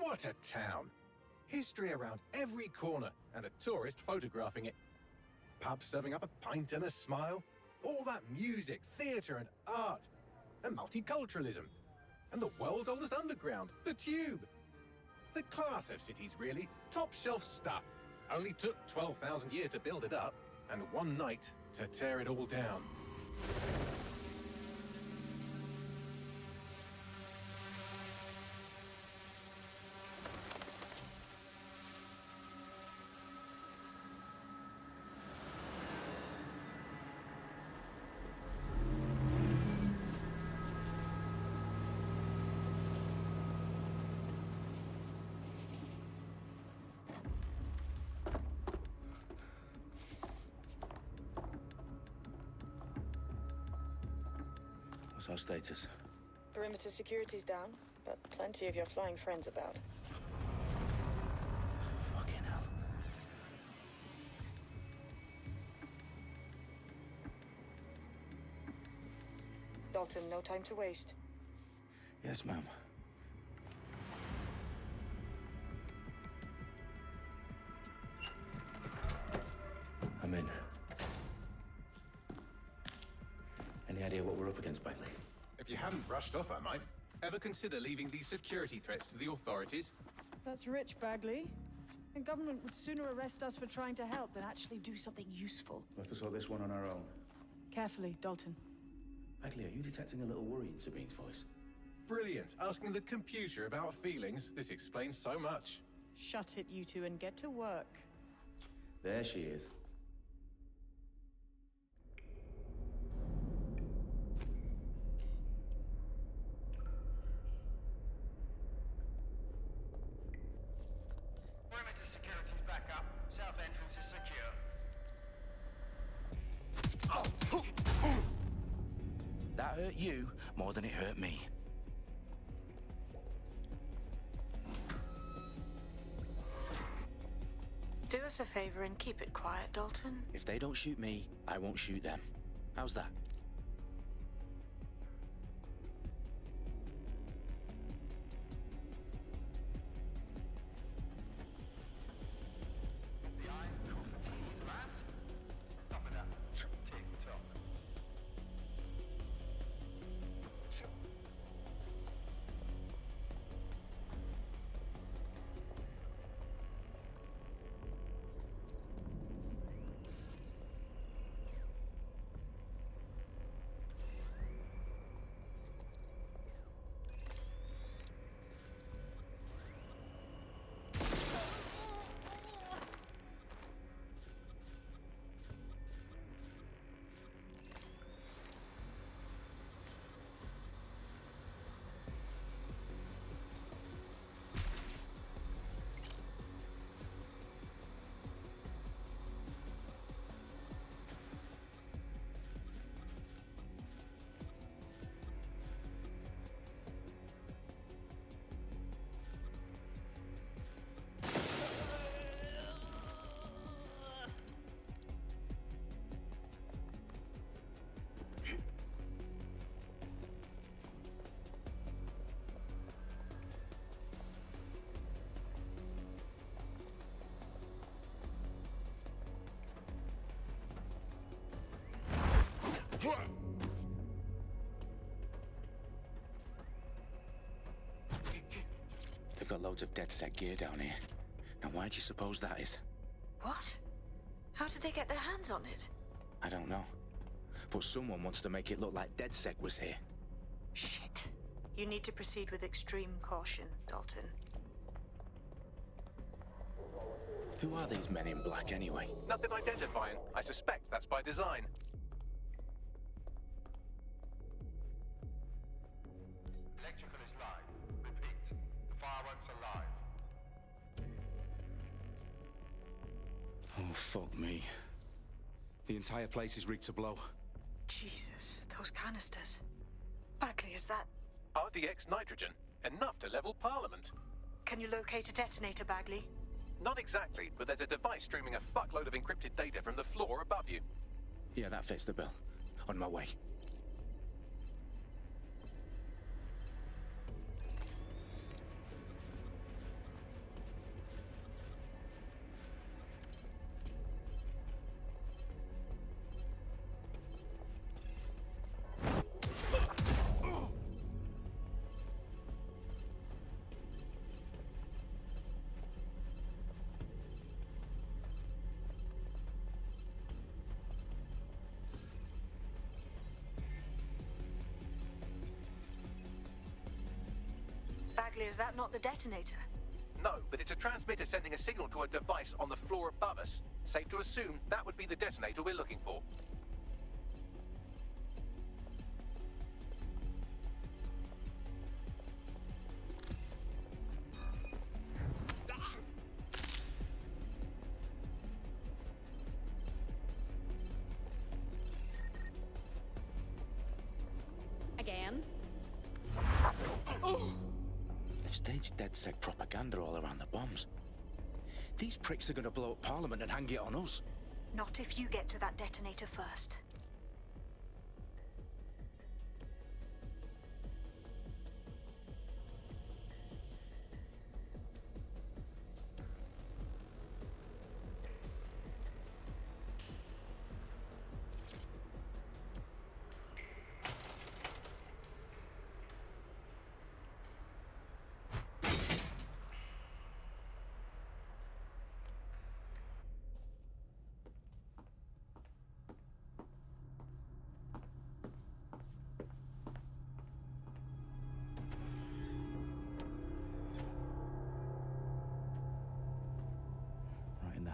What a town! History around every corner and a tourist photographing it. Pubs serving up a pint and a smile. All that music, theatre and art. And multiculturalism. And the world's oldest underground, the Tube. The class of cities, really. Top shelf stuff. Only took 12,000 years to build it up, and one night to tear it all down. What's our status? Perimeter security's down, but plenty of your flying friends about. Fucking hell. Dalton, no time to waste. Yes, ma'am. I'm in. Any idea what we're up against, Bagley? If you haven't brushed off, I might. Ever consider leaving these security threats to the authorities? That's rich, Bagley. The government would sooner arrest us for trying to help than actually do something useful. We'll have to sort this one on our own. Carefully, Dalton. Bagley, are you detecting a little worry in Sabine's voice? Brilliant. Asking the computer about feelings. This explains so much. Shut it, you two, and get to work. There she is. Perimeter security's back up. South entrance is secure. That hurt you more than it hurt me. Do us a favor and keep it quiet, Dalton. If they don't shoot me, I won't shoot them. How's that? The eyes cross the T's, lads. Stop with that. Tick tock. They've got loads of DedSec gear down here. Now why do you suppose that is? What? How did they get their hands on it? I don't know. But someone wants to make it look like DedSec was here. Shit. You need to proceed with extreme caution, Dalton. Who are these men in black anyway? Nothing identifying. I suspect that's by design. Electrical is live. Repeat. The fireworks are live. Oh, fuck me. The entire place is rigged to blow. Jesus, those canisters. Bagley, is that... RDX nitrogen. Enough to level Parliament. Can you locate a detonator, Bagley? Not exactly, but there's a device streaming a fuckload of encrypted data from the floor above you. Yeah, that fits the bill. On my way. Bagley, is that not the detonator? No, but it's a transmitter sending a signal to a device on the floor above us. Safe to assume that would be the detonator we're looking for. Again? They've staged DedSec propaganda all around the bombs. These pricks are gonna blow up Parliament and hang it on us. Not if you get to that detonator first.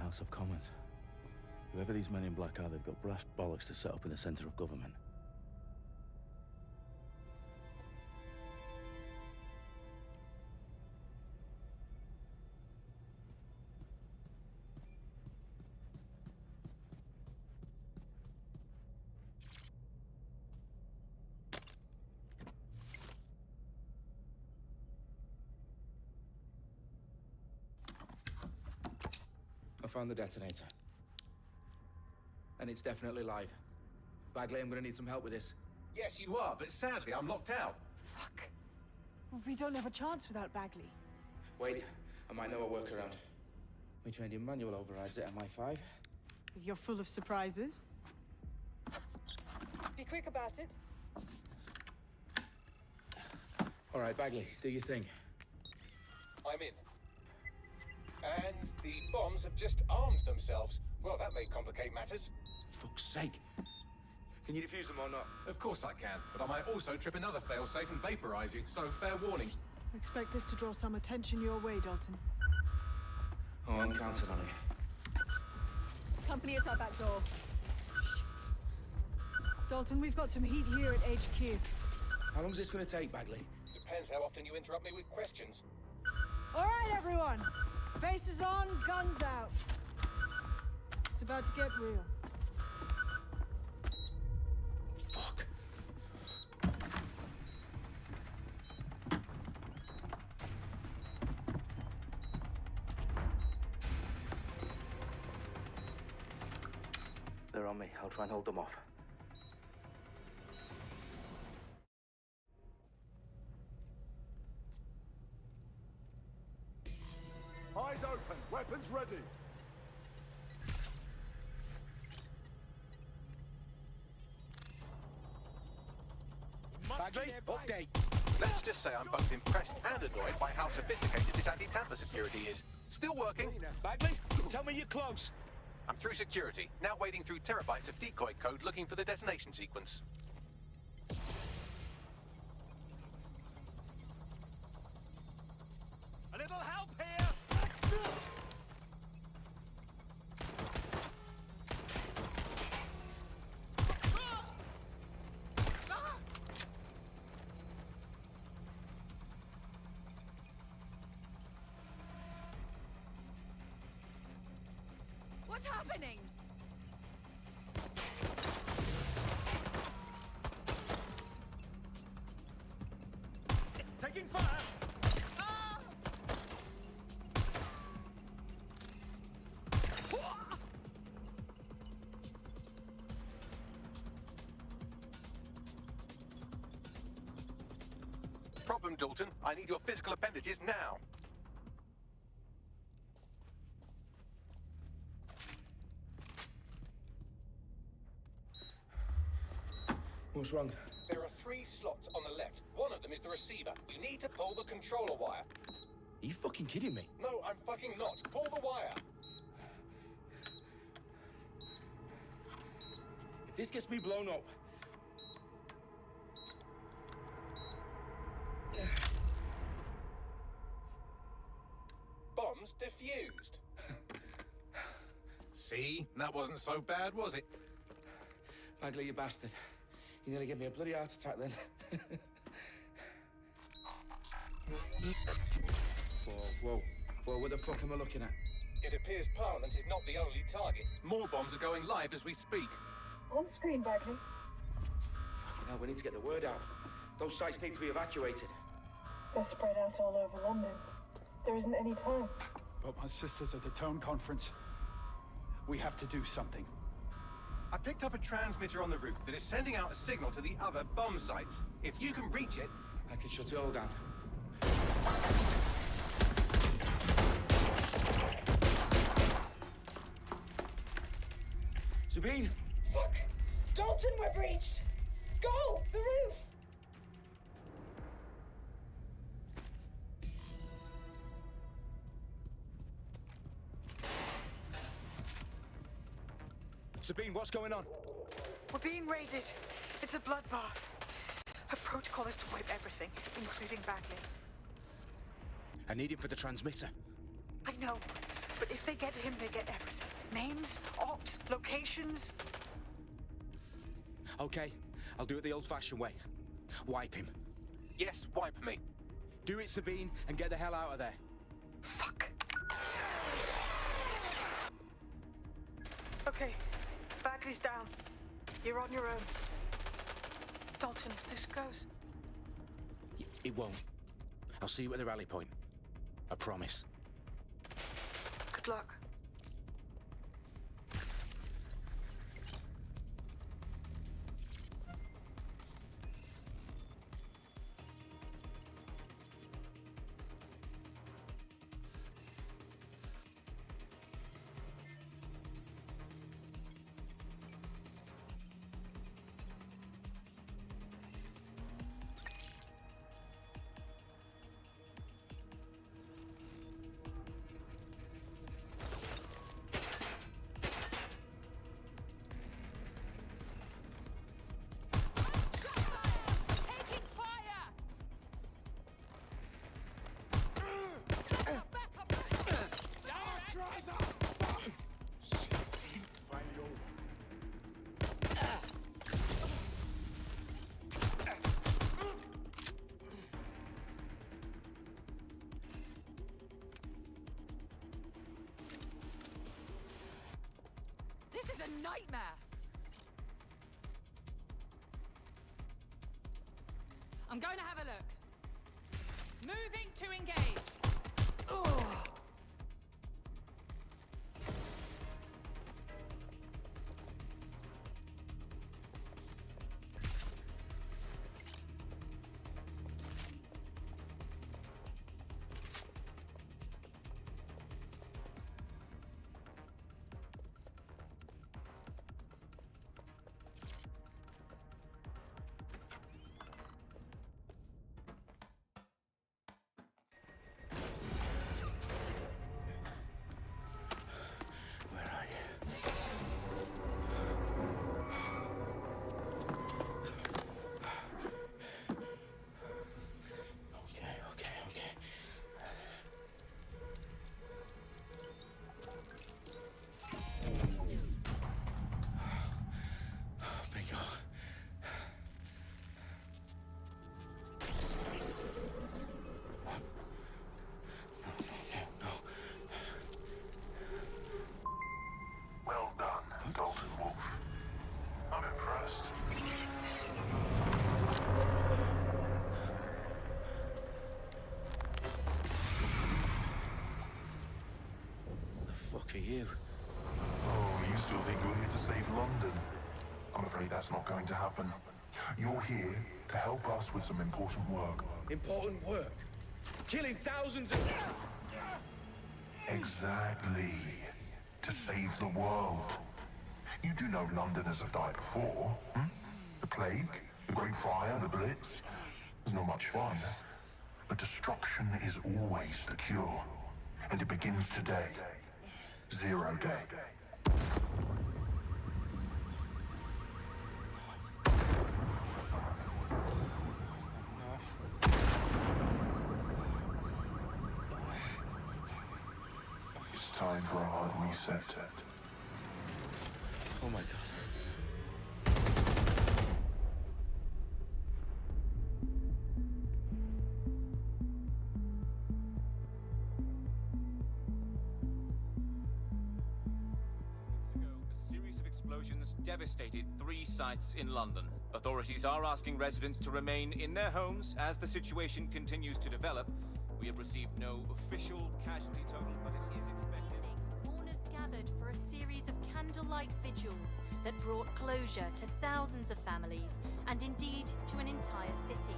House of Commons. Whoever these men in black are, they've got brass bollocks to set up in the center of government. I found the detonator. And it's definitely live. Bagley, I'm gonna need some help with this. Yes, you are, but sadly I'm locked out. Fuck. Well, we don't have a chance without Bagley. Wait, I might know a workaround. We trained in manual overrides at MI5. You're full of surprises. Be quick about it. All right, Bagley, do your thing. I'm in. And the bombs have just armed themselves. Well, that may complicate matters. Fuck's sake. Can you defuse them or not? Of course I can, but I might also trip another failsafe and vaporize you, so fair warning. Expect this to draw some attention your way, Dalton. Oh, I'm counting on it. Company at our back door. Dalton, we've got some heat here at HQ. How long's this gonna take, Bagley? Depends how often you interrupt me with questions. All right, everyone. Faces on, guns out. It's about to get real. Fuck. They're on me. I'll try and hold them off. Eyes open, weapons ready. Bagley, update. Let's just say I'm both impressed and annoyed by how sophisticated this anti-tamper security is. Still working. Bagley, tell me you're close. I'm through security, now wading through terabytes of decoy code looking for the detonation sequence. A little help here. What's happening? Taking fire. Problem, Dalton. I need your physical appendages now. What's wrong? There are 3 slots on the left. One of them is the receiver. You need to pull the controller wire. Are you fucking kidding me? No, I'm fucking not. Pull the wire. If this gets me blown up... That wasn't so bad, was it? Bagley, you bastard. You nearly gave me a bloody heart attack then. Whoa. What the fuck am I looking at? It appears Parliament is not the only target. More bombs are going live as we speak. On screen, Bagley. Now we need to get the word out. Those sites need to be evacuated. They're spread out all over London. There isn't any time. But my sister's at the tone conference. We have to do something. I picked up a transmitter on the roof that is sending out a signal to the other bomb sites. If you can reach it... I can shut it all down. Sabine! Fuck! Dalton, we're breached! Go! The roof! Sabine, what's going on? We're being raided. It's a bloodbath. Her protocol is to wipe everything, including Bagley. I need him for the transmitter. I know, but if they get him, they get everything. Names, ops, locations. Okay, I'll do it the old-fashioned way. Wipe him. Yes, wipe me. Do it, Sabine, and get the hell out of there. Fuck. Okay, Bagley's down. You're on your own. Dalton, if this goes... It won't. I'll see you at the rally point. I promise. Good luck. This is a nightmare! I'm going to have a look. Moving to engage. Ugh. For you. Oh, you still think you're here to save London? I'm afraid that's not going to happen. You're here to help us with some important work. Important work? Killing thousands of... Exactly. To save the world. You do know Londoners have died before, hmm? The plague, the Great Fire, the Blitz. It's not much fun. But destruction is always the cure. And it begins today. Zero Day. It's time for a hard reset. Oh my god. A series of explosions devastated 3 sites in London. Authorities are asking residents to remain in their homes as the situation continues to develop. We have received no official casualty total, but it is expected. Mourners gathered for a series of candlelight vigils that brought closure to thousands of families and indeed to an entire city.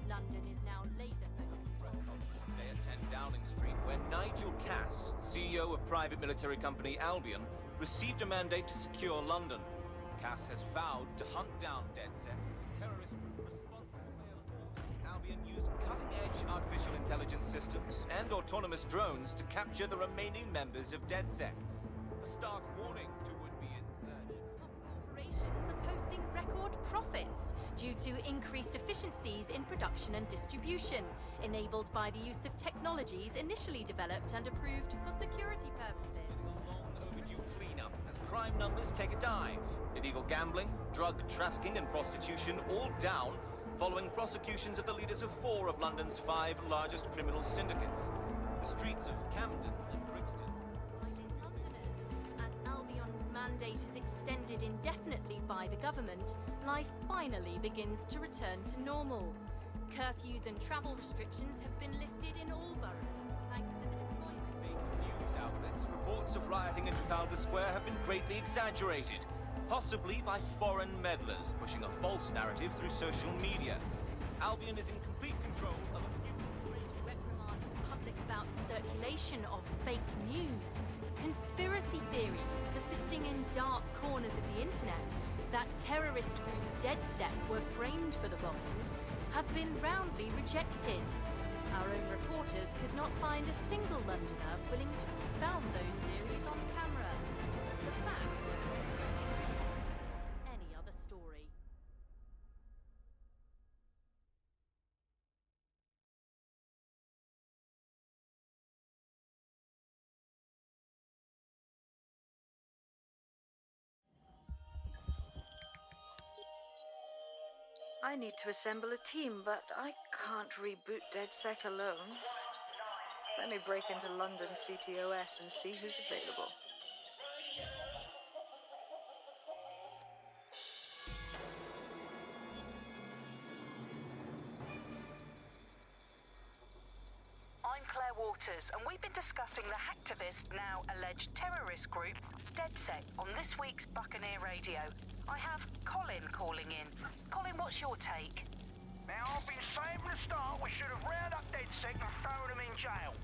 London is now laser-focused. Press conference today at 10 Downing Street, where Nigel Cass, CEO of private military company Albion, received a mandate to secure London. Cass has vowed to hunt down DedSec. Terrorist responses failed force. Albion used cutting-edge artificial intelligence systems and autonomous drones to capture the remaining members of DedSec. A stark warning to would-be insurgents. Top corporations are posting record profits due to increased efficiencies in production and distribution, enabled by the use of technologies initially developed and approved for security purposes. As crime numbers take a dive. Illegal gambling, drug trafficking and prostitution all down following prosecutions of the leaders of 4 of London's 5 largest criminal syndicates. The streets of Camden and Brixton. Reminding Londoners, as Albion's mandate is extended indefinitely by the government, life finally begins to return to normal. Curfews and travel restrictions have been lifted in all boroughs, thanks to the deployment of news outlets. Reports of rioting in Trafalgar Square have been greatly exaggerated, possibly by foreign meddlers pushing a false narrative through social media. Albion is in complete control of a few reprimand the public about the circulation of fake news, conspiracy theories persisting in dark corners of the internet that terrorist group DedSec were framed for the bombings have been roundly rejected. Our own reporters could not find a single Londoner willing to expound those theories on camera. The facts simply do not support any other story. I need to assemble a team, but I can't reboot DedSec alone. Let me break into London CTOS and see who's available. I'm Claire Waters, and we've been discussing the hacktivist, now alleged terrorist group, DedSec, on this week's Buccaneer Radio. I have Colin calling in. Colin, what's your take? Now, I've been saying from the start we should have rounded up DedSec and thrown them in jail.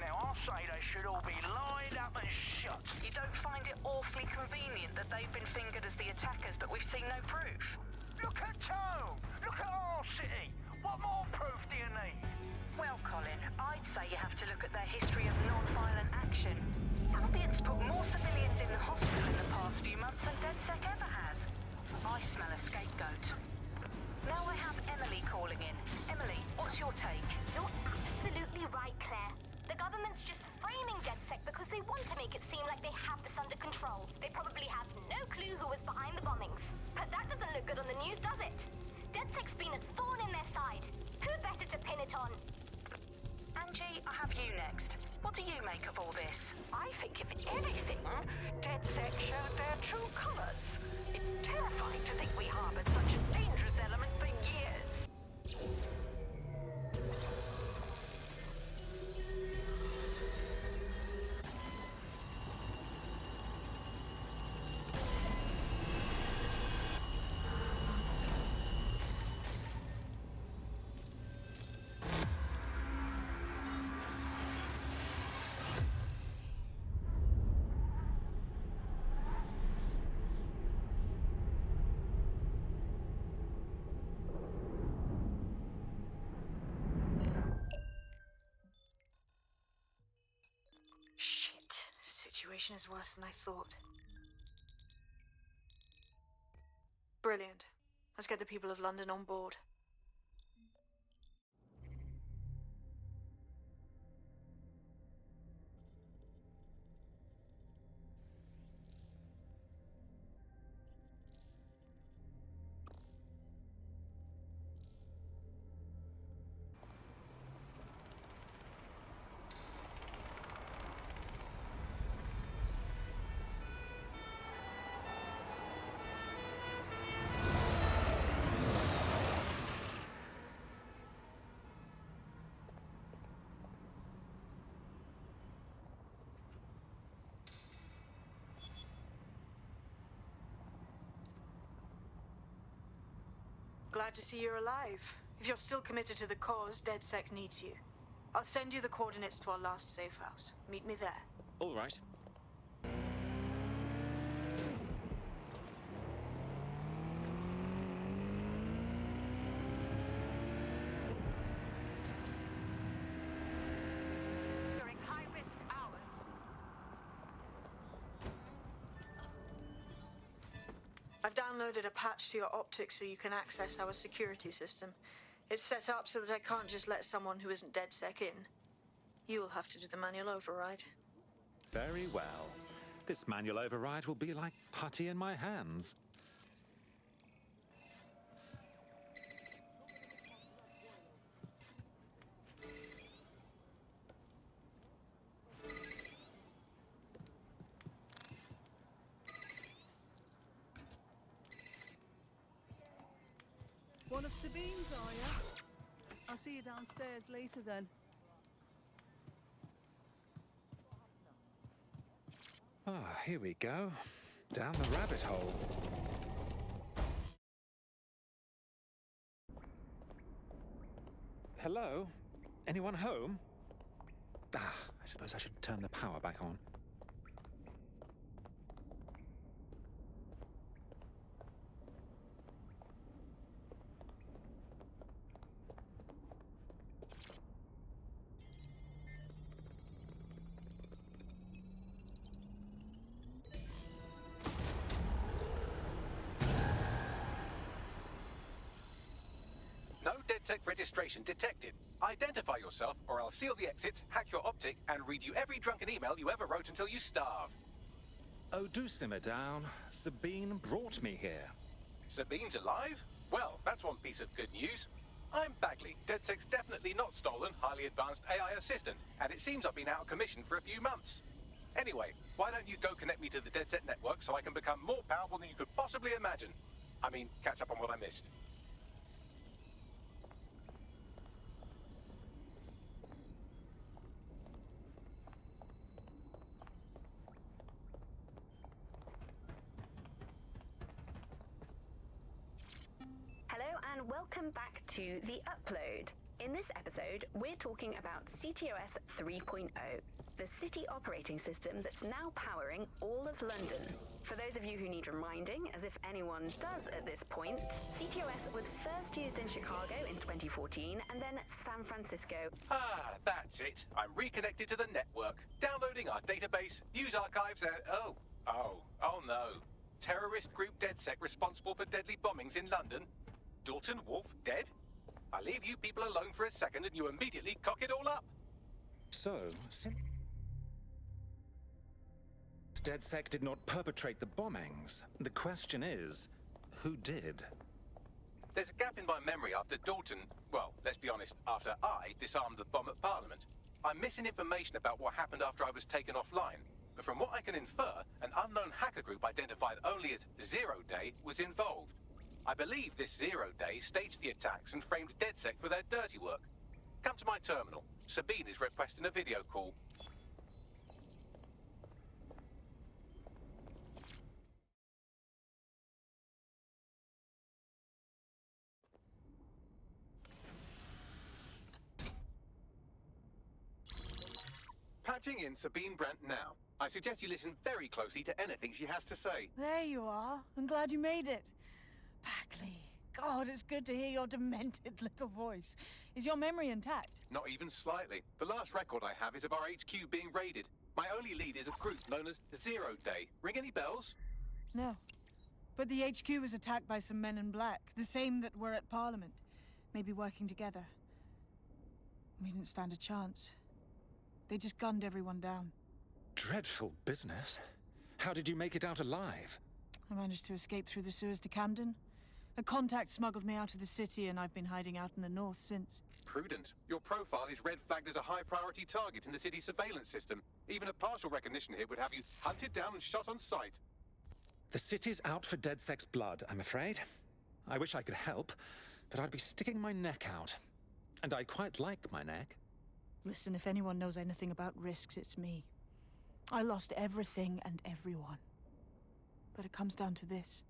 Now, I'll say they should all be lined up and shot. You don't find it awfully convenient that they've been fingered as the attackers, but we've seen no proof? Look at Tone! Look at our city! What more proof do you need? Well, Colin, I'd say you have to look at their history of non-violent action. Albion's put more civilians in the hospital in the past few months than DedSec ever has. I smell a scapegoat. Now I have Emily calling in. Emily, what's your take? You're absolutely right, Claire. The government's just framing DedSec because they want to make it seem like they have this under control. They probably have no clue who was behind the bombings. But that doesn't look good on the news, does it? DedSec's been a thorn in their side. Who better to pin it on? Angie, I have you next. What do you make of all this? I think, if anything, DedSec showed their true colors. It's terrifying to think we harbored such a dangerous element for years. Situation is worse than I thought. Brilliant. Let's get the people of London on board. Glad to see you're alive. If you're still committed to the cause, DedSec needs you. I'll send you the coordinates to our last safe house. Meet me there. All right. During high-risk hours. I've downloaded a patch to your optics so you can access our security system. It's set up so that I can't just let someone who isn't DedSec in. You'll have to do the manual override. Very well. This manual override will be like putty in my hands. One of Sabine's, are you? I'll see you downstairs later then. Ah, here we go. Down the rabbit hole. Hello? Anyone home? Ah, I suppose I should turn the power back on. No DedSec registration detected. Identify yourself, or I'll seal the exits, hack your optic, and read you every drunken email you ever wrote until you starve. Oh, do simmer down. Sabine brought me here. Sabine's alive? Well, that's one piece of good news. I'm Bagley, DedSec's definitely not stolen, highly advanced AI assistant, and it seems I've been out of commission for a few months. Anyway, why don't you go connect me to the DedSec network so I can become more powerful than you could possibly imagine? I mean, catch up on what I missed. Hello and welcome back to The Upload. In this episode, we're talking about CTOS 3.0, the city operating system that's now powering all of London. For those of you who need reminding, as if anyone does at this point, CTOS was first used in Chicago in 2014 and then San Francisco. Ah, that's it. I'm reconnected to the network, downloading our database, news archives, and oh no. Terrorist group DedSec responsible for deadly bombings in London. Dalton Wolf dead? I leave you people alone for a second and you immediately cock it all up. So, since DedSec did not perpetrate the bombings, the question is, who did? There's a gap in my memory after Dalton, well, let's be honest, after I disarmed the bomb at Parliament. I'm missing information about what happened after I was taken offline. But from what I can infer, an unknown hacker group identified only as Zero Day was involved. I believe this Zero Day staged the attacks and framed DedSec for their dirty work. Come to my terminal. Sabine is requesting a video call. Patching in Sabine Brandt now. I suggest you listen very closely to anything she has to say. There you are. I'm glad you made it. Bagley. God, it's good to hear your demented little voice. Is your memory intact? Not even slightly. The last record I have is of our HQ being raided. My only lead is a group known as Zero Day. Ring any bells? No. But the HQ was attacked by some men in black, the same that were at Parliament. Maybe working together. We didn't stand a chance. They just gunned everyone down. Dreadful business. How did you make it out alive? I managed to escape through the sewers to Camden. A contact smuggled me out of the city, and I've been hiding out in the north since. Prudent. Your profile is red flagged as a high-priority target in the city's surveillance system. Even a partial recognition here would have you hunted down and shot on sight. The city's out for DedSec's blood, I'm afraid. I wish I could help, but I'd be sticking my neck out. And I quite like my neck. Listen, if anyone knows anything about risks, it's me. I lost everything and everyone. But it comes down to this.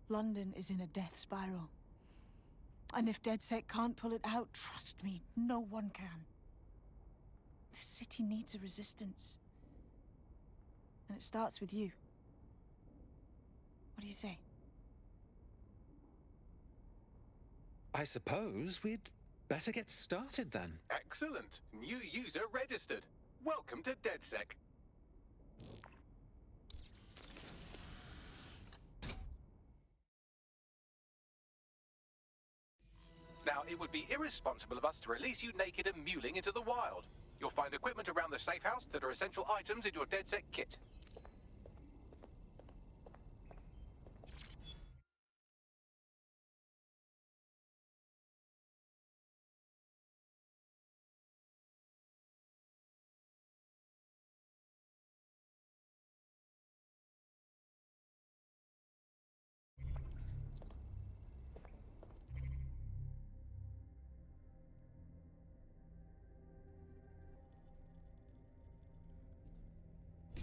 London is in a death spiral. And if DedSec can't pull it out, trust me, no one can. The city needs a resistance. And it starts with you. What do you say? I suppose we'd better get started then. Excellent. New user registered. Welcome to DedSec. Now, it would be irresponsible of us to release you naked and mewling into the wild. You'll find equipment around the safe house that are essential items in your DedSec kit.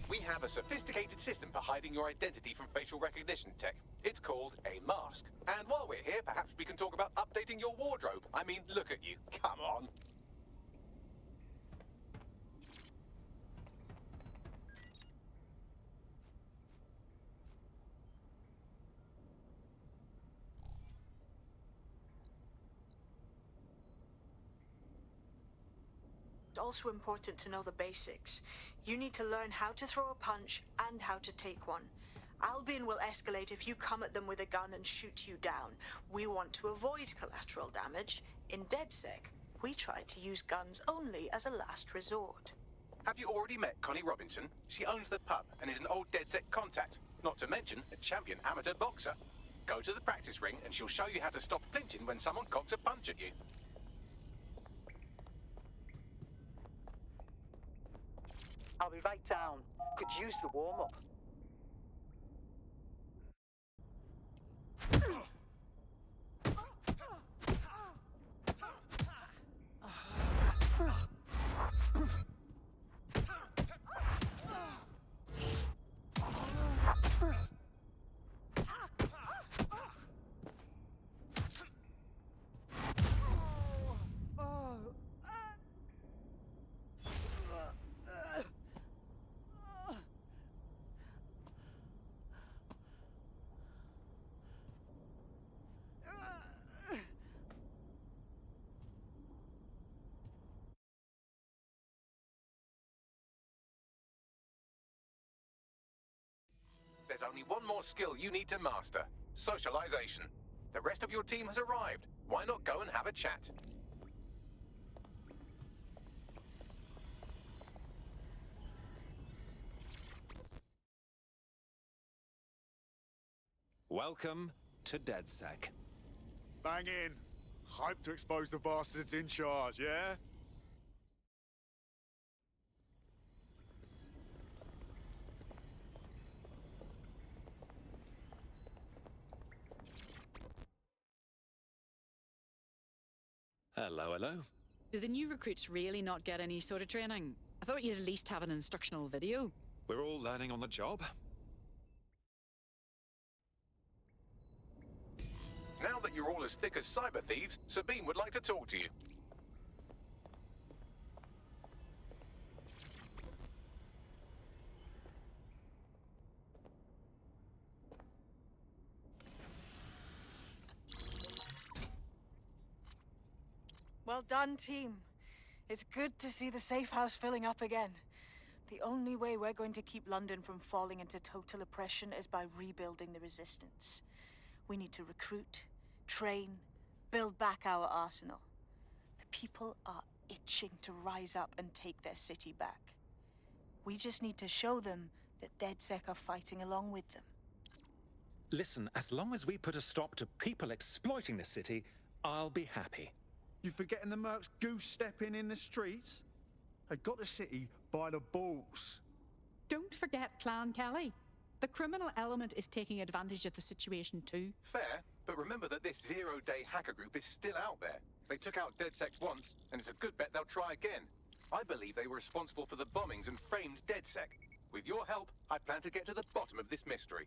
We have a sophisticated system for hiding your identity from facial recognition tech. It's called a mask. And while we're here, perhaps we can talk about updating your wardrobe. I mean, look at you. Come on. It's also important to know the basics. You need to learn how to throw a punch and how to take one. Albion will escalate if you come at them with a gun and shoot you down. We want to avoid collateral damage. In DedSec, we try to use guns only as a last resort. Have you already met Connie Robinson? She owns the pub and is an old DedSec contact, not to mention a champion amateur boxer. Go to the practice ring and she'll show you how to stop flinching when someone cocks a punch at you. I'll be right down. Could use the warm-up. There's only one more skill you need to master. Socialization. The rest of your team has arrived. Why not go and have a chat? Welcome to DedSec. Bang in. Hype to expose the bastards in charge, yeah? Hello, hello. Do the new recruits really not get any sort of training? I thought you'd at least have an instructional video. We're all learning on the job. Now that you're all as thick as cyber thieves, Sabine would like to talk to you. Well done, team. It's good to see the safe house filling up again. The only way we're going to keep London from falling into total oppression is by rebuilding the resistance. We need to recruit, train, build back our arsenal. The people are itching to rise up and take their city back. We just need to show them that DedSec are fighting along with them. Listen, as long as we put a stop to people exploiting the city, I'll be happy. You forgetting the mercs goose-stepping in the streets? They got the city by the balls. Don't forget Clan Kelly. The criminal element is taking advantage of the situation too. Fair, but remember that this zero-day hacker group is still out there. They took out DedSec once, and it's a good bet they'll try again. I believe they were responsible for the bombings and framed DedSec. With your help, I plan to get to the bottom of this mystery.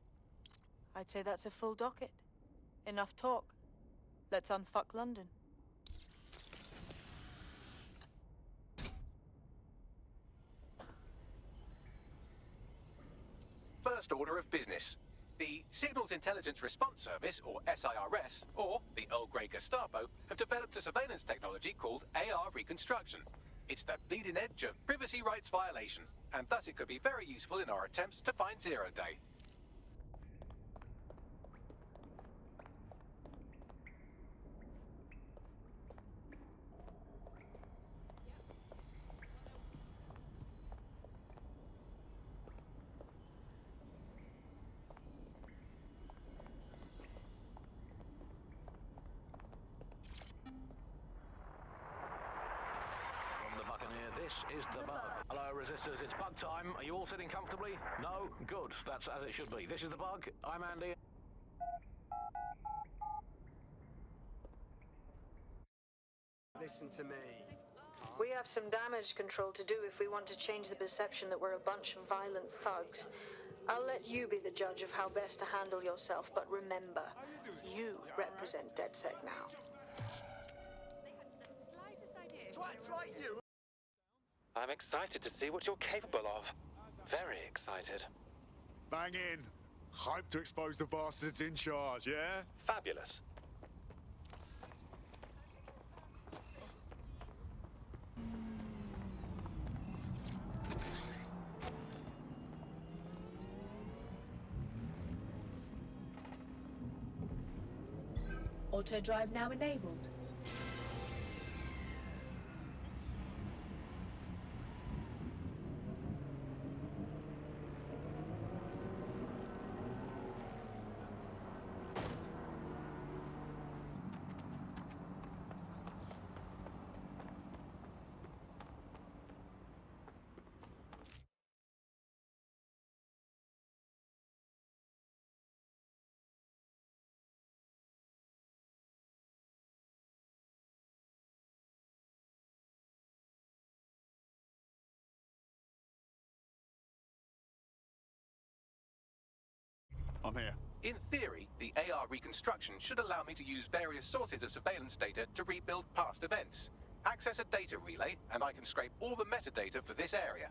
I'd say that's a full docket. Enough talk. Let's unfuck London. First order of business. The Signals Intelligence Response Service, or SIRS, or the Earl Grey Gestapo, have developed a surveillance technology called AR Reconstruction. It's the bleeding edge of privacy rights violation, and thus it could be very useful in our attempts to find Zero Day. This is the bug. Hello, resistors. It's bug time. Are you all sitting comfortably? No? Good. That's as it should be. This is the bug. I'm Andy. Listen to me. We have some damage control to do if we want to change the perception that we're a bunch of violent thugs. I'll let you be the judge of how best to handle yourself, but remember, you represent DedSec now. Twats like you. I'm excited to see what you're capable of. Very excited. Bang in. Hype to expose the bastards in charge, yeah? Fabulous. Auto drive now enabled. I'm here. In theory, the AR reconstruction should allow me to use various sources of surveillance data to rebuild past events. Access a data relay, and I can scrape all the metadata for this area.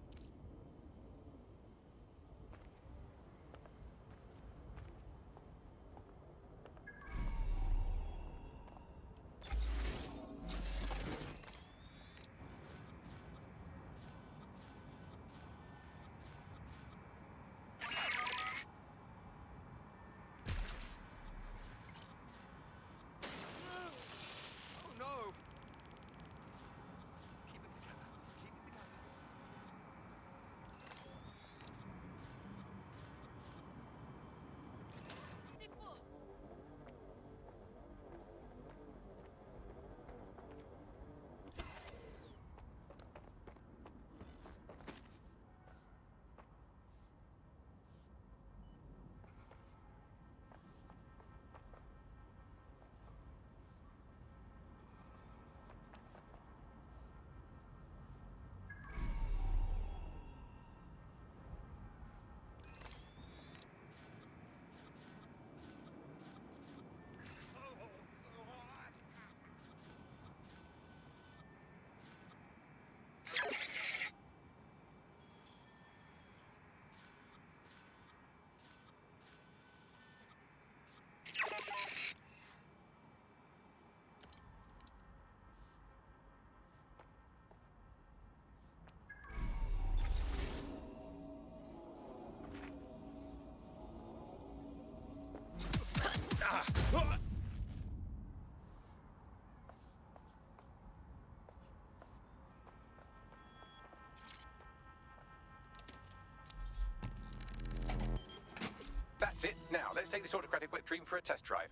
That's it. Now, let's take this autocratic wet dream for a test drive.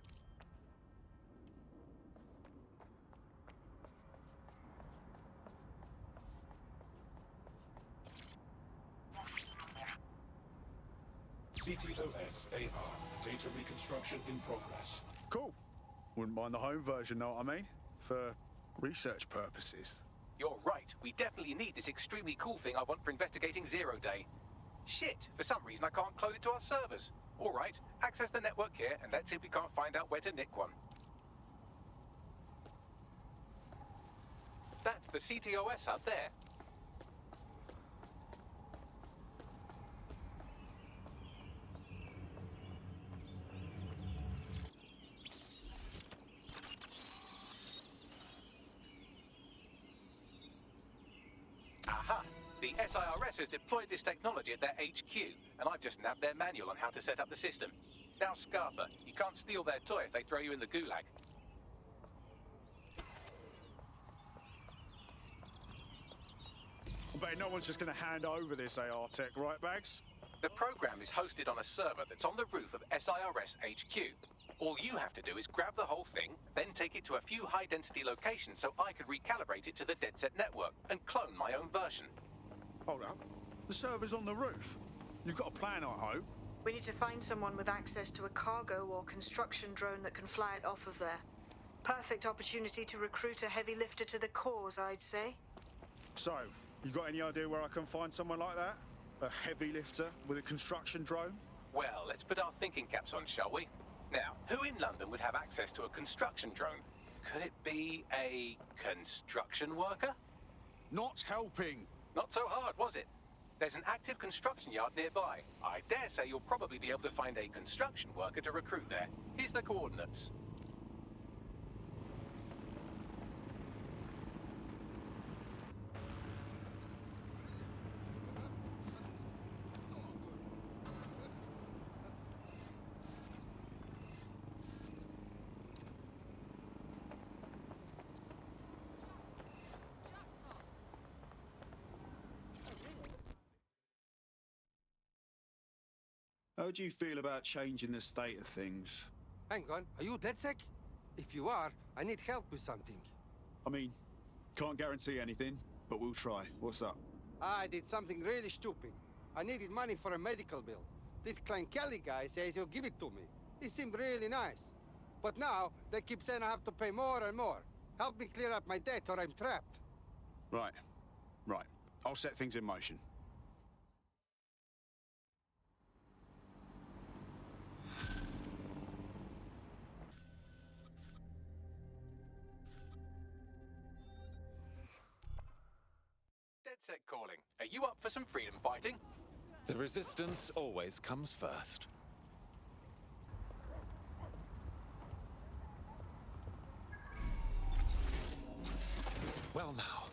CTOS AR. Data reconstruction in progress. Cool. Wouldn't mind the home version, know what I mean? For research purposes. You're right. We definitely need this extremely cool thing I want for investigating Zero Day. Shit, for some reason I can't clone it to our servers. All right, access the network here and let's see if we can't find out where to nick one. That's the CTOS hub there. Aha! The SIRS has deployed this technology at their HQ, and I've just nabbed their manual on how to set up the system. Now, Scarpa, you can't steal their toy if they throw you in the gulag. I bet no one's just going to hand over this AR tech, right, Bags? The program is hosted on a server that's on the roof of SIRS HQ. All you have to do is grab the whole thing, then take it to a few high-density locations so I could recalibrate it to the DedSec network and clone my own version. Hold up. The server's on the roof. You've got a plan, I hope. We need to find someone with access to a cargo or construction drone that can fly it off of there. Perfect opportunity to recruit a heavy lifter to the cause, I'd say. So, you got any idea where I can find someone like that? A heavy lifter with a construction drone? Well, let's put our thinking caps on, shall we? Now, who in London would have access to a construction drone? Could it be a construction worker? Not helping. Not so hard, was it? There's an active construction yard nearby. I dare say you'll probably be able to find a construction worker to recruit there. Here's the coordinates. How do you feel about changing the state of things? Hang on, are you DedSec? If you are, I need help with something. I mean, can't guarantee anything, but we'll try. What's up? I did something really stupid. I needed money for a medical bill. This Klein Kelly guy says he'll give it to me. He seemed really nice. But now, they keep saying I have to pay more and more. Help me clear up my debt or I'm trapped. Right. I'll set things in motion. DedSec calling. Are you up for some freedom fighting? The resistance always comes first. Well now,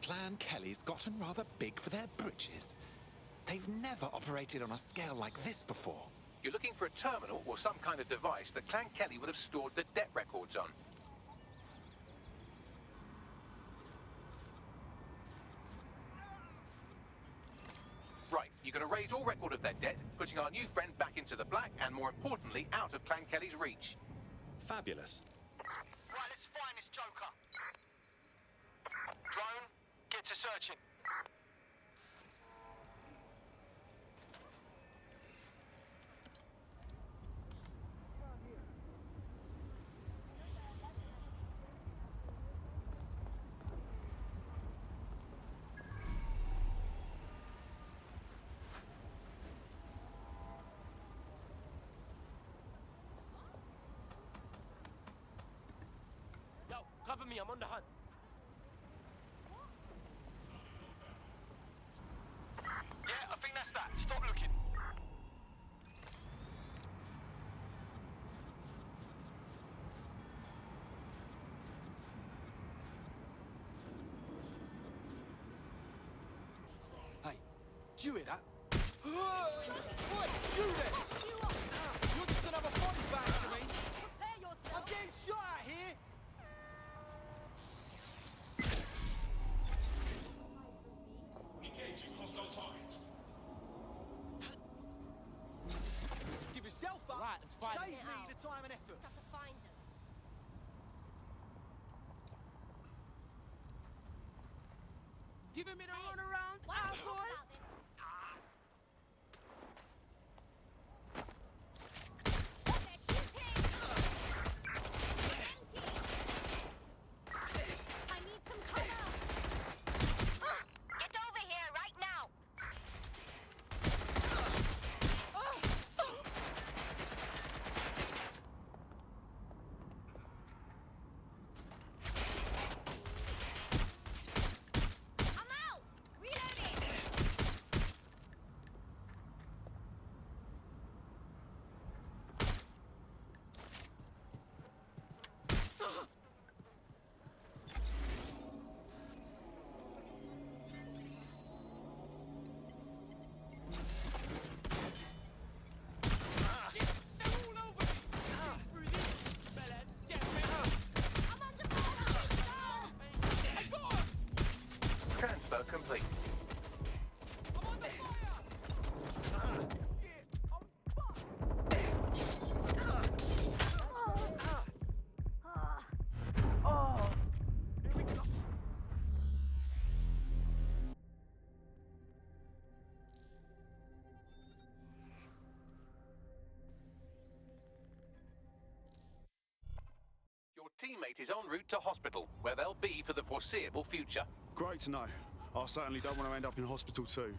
Clan Kelly's gotten rather big for their britches. They've never operated on a scale like this before. You're looking for a terminal or some kind of device that Clan Kelly would have stored the debt records on. Right, you're going to raise all record of their debt, putting our new friend back into the black and, more importantly, out of Clan Kelly's reach. Fabulous. Right, let's find this joker. Drone, get to searching. Yo, cover me, I'm on the hunt. Yeah, I think that's that. Stop looking. Hey, do you hear that? Oi, you there! You're just another body bag to me. I'm getting shot out here. Engaging hostile target. Give yourself up. Right, let's find Save him. me the time and effort. Have to find them. Giving me the runaround, asshole. I need some cover. Get over here right now. teammate is en route to hospital, where they'll be for the foreseeable future. Great to know. I certainly don't want to end up in hospital too.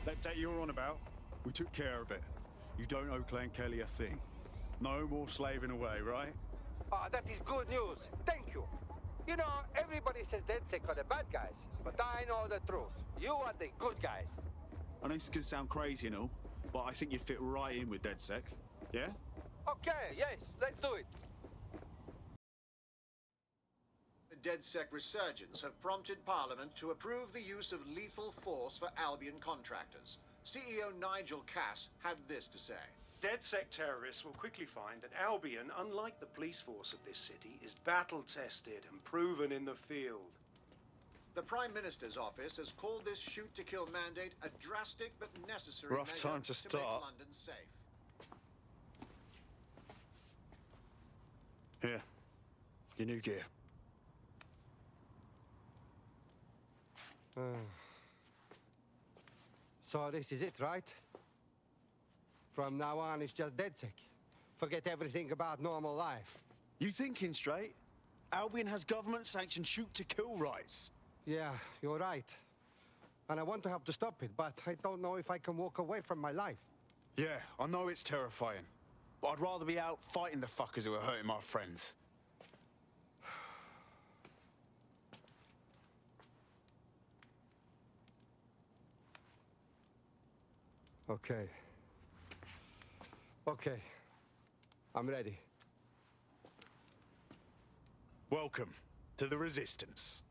That debt you're on about, we took care of it. You don't owe Clan Kelly a thing. No more slaving away, right? Ah, that is good news. Thank you. You know, everybody says DedSec are the bad guys, but I know the truth. You are the good guys. I know this can sound crazy and all, but I think you fit right in with DedSec. Yeah? Okay, yes, let's do it. The DedSec resurgence have prompted Parliament to approve the use of lethal force for Albion contractors. CEO Nigel Cass had this to say. DedSec terrorists will quickly find that Albion, unlike the police force of this city, is battle-tested and proven in the field. The Prime Minister's office has called this shoot-to-kill mandate a drastic but necessary Rough measure time to start. make London safe. Here. Your new gear. So this is it, right? From now on, it's just DedSec. Forget everything about normal life. You thinking straight? Albion has government-sanctioned shoot-to-kill rights. Yeah, you're right. And I want to help to stop it, but I don't know if I can walk away from my life. Yeah, I know it's terrifying. But I'd rather be out fighting the fuckers who are hurting my friends. Okay. Okay. I'm ready. Welcome to the Resistance.